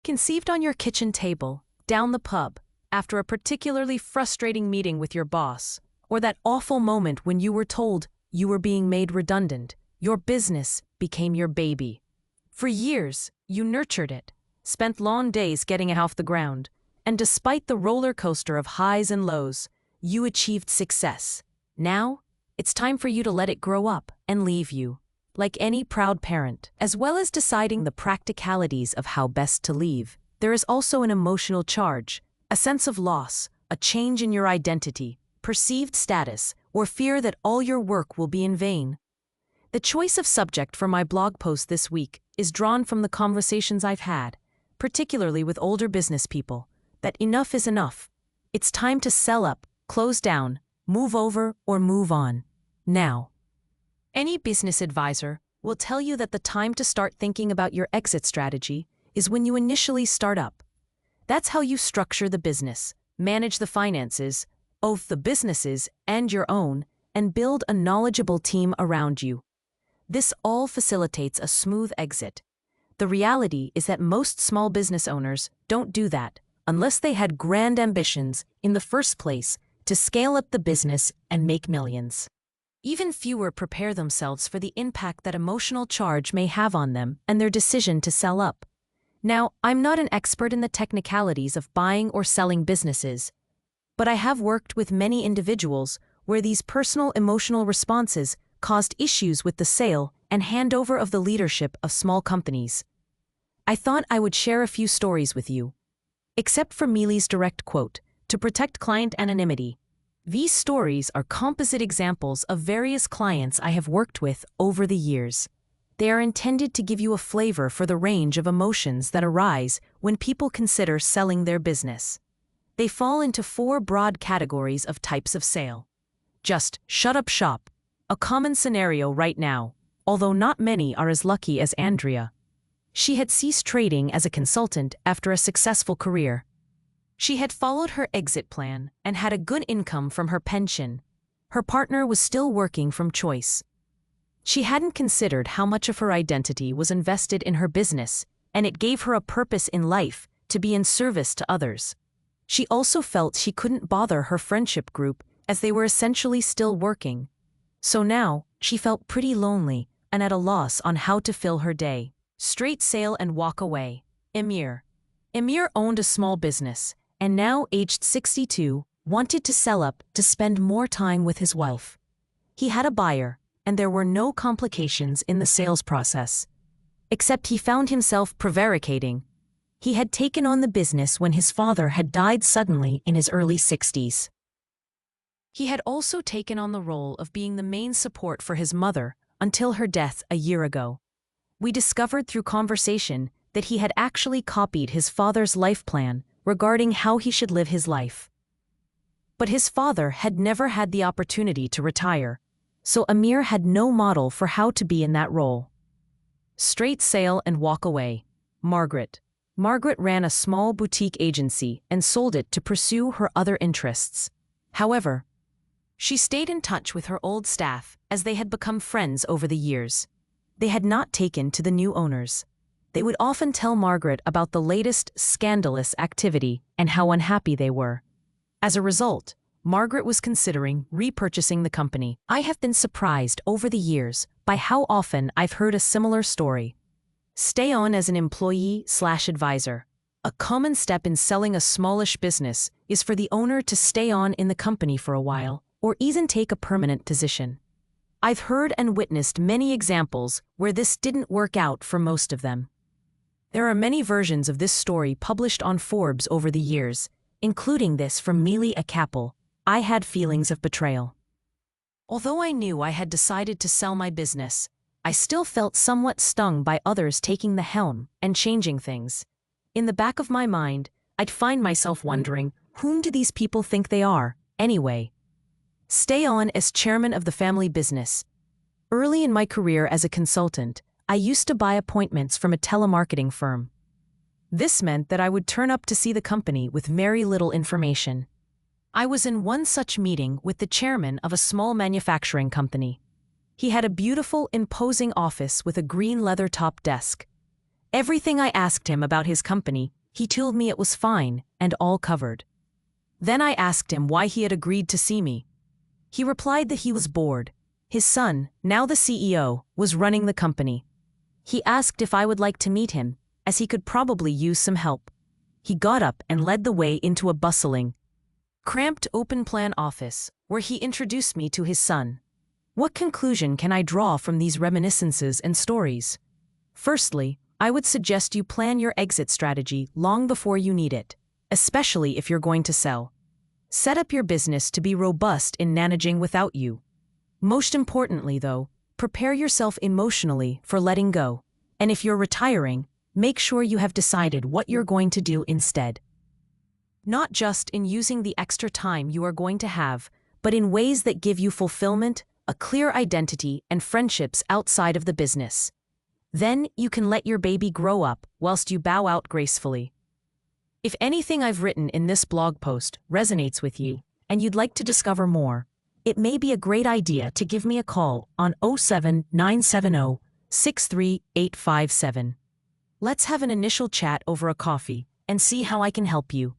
Conceived on your kitchen table, down the pub, after a particularly frustrating meeting with your boss, or that awful moment when you were told you were being made redundant, your business became your baby. For years, you nurtured it, spent long days getting it off the ground, and despite the roller coaster of highs and lows, you achieved success. Now, it's time for you to let it grow up and leave you. Like any proud parent, as well as deciding the practicalities of how best to leave, there is also an emotional charge, a sense of loss, a change in your identity, perceived status, or fear that all your work will be in vain. The choice of subject for my blog post this week is drawn from the conversations I've had, particularly with older business people, that enough is enough. It's time to sell up, close down, move over, or move on. Now. Any business advisor will tell you that the time to start thinking about your exit strategy is when you initially start up. That's how you structure the business, manage the finances, both the businesses and your own, and build a knowledgeable team around you. This all facilitates a smooth exit. The reality is that most small business owners don't do that unless they had grand ambitions in the first place to scale up the business and make millions. Even fewer prepare themselves for the impact that emotional charge may have on them and their decision to sell up. Now, I'm not an expert in the technicalities of buying or selling businesses, but I have worked with many individuals where these personal emotional responses caused issues with the sale and handover of the leadership of small companies. I thought I would share a few stories with you. Except for Mealy's direct quote, "To protect client anonymity," these stories are composite examples of various clients I have worked with over the years. They are intended to give you a flavor for the range of emotions that arise when people consider selling their business. They fall into 4 broad categories of types of sale. Just shut up shop, a common scenario right now, although not many are as lucky as Andrea. She had ceased trading as a consultant after a successful career. She had followed her exit plan and had a good income from her pension. Her partner was still working from choice. She hadn't considered how much of her identity was invested in her business, and it gave her a purpose in life to be in service to others. She also felt she couldn't bother her friendship group as they were essentially still working. So now, she felt pretty lonely and at a loss on how to fill her day. Straight sale and walk away. Emir owned a small business, and now aged 62, wanted to sell up to spend more time with his wife. He had a buyer, and there were no complications in the sales process. Except he found himself prevaricating. He had taken on the business when his father had died suddenly in his early 60s. He had also taken on the role of being the main support for his mother until her death a year ago. We discovered through conversation that he had actually copied his father's life plan regarding how he should live his life. But his father had never had the opportunity to retire, so Emir had no model for how to be in that role. Straight sale and walk away. Margaret ran a small boutique agency and sold it to pursue her other interests. However, she stayed in touch with her old staff as they had become friends over the years. They had not taken to the new owners. They would often tell Margaret about the latest scandalous activity and how unhappy they were. As a result, Margaret was considering repurchasing the company. I have been surprised over the years by how often I've heard a similar story. Stay on as an employee/advisor. A common step in selling a smallish business is for the owner to stay on in the company for a while, or even take a permanent position. I've heard and witnessed many examples where this didn't work out for most of them. There are many versions of this story published on Forbes over the years, including this from Mealy a Capel. I had feelings of betrayal. Although I knew I had decided to sell my business, I still felt somewhat stung by others taking the helm and changing things. In the back of my mind, I'd find myself wondering, whom do these people think they are, anyway? Stay on as chairman of the family business. Early in my career as a consultant, I used to buy appointments from a telemarketing firm. This meant that I would turn up to see the company with very little information. I was in one such meeting with the chairman of a small manufacturing company. He had a beautiful, imposing office with a green leather-top desk. Everything I asked him about his company, he told me it was fine and all covered. Then I asked him why he had agreed to see me. He replied that he was bored. His son, now the CEO, was running the company. He asked if I would like to meet him, as he could probably use some help. He got up and led the way into a bustling, cramped open-plan office, where he introduced me to his son. What conclusion can I draw from these reminiscences and stories? Firstly, I would suggest you plan your exit strategy long before you need it, especially if you're going to sell. Set up your business to be robust in managing without you. Most importantly, though, prepare yourself emotionally for letting go. And if you're retiring, make sure you have decided what you're going to do instead. Not just in using the extra time you are going to have, but in ways that give you fulfillment, a clear identity, and friendships outside of the business. Then you can let your baby grow up whilst you bow out gracefully. If anything I've written in this blog post resonates with you, and you'd like to discover more, it may be a great idea to give me a call on 07970 63857. Let's have an initial chat over a coffee and see how I can help you.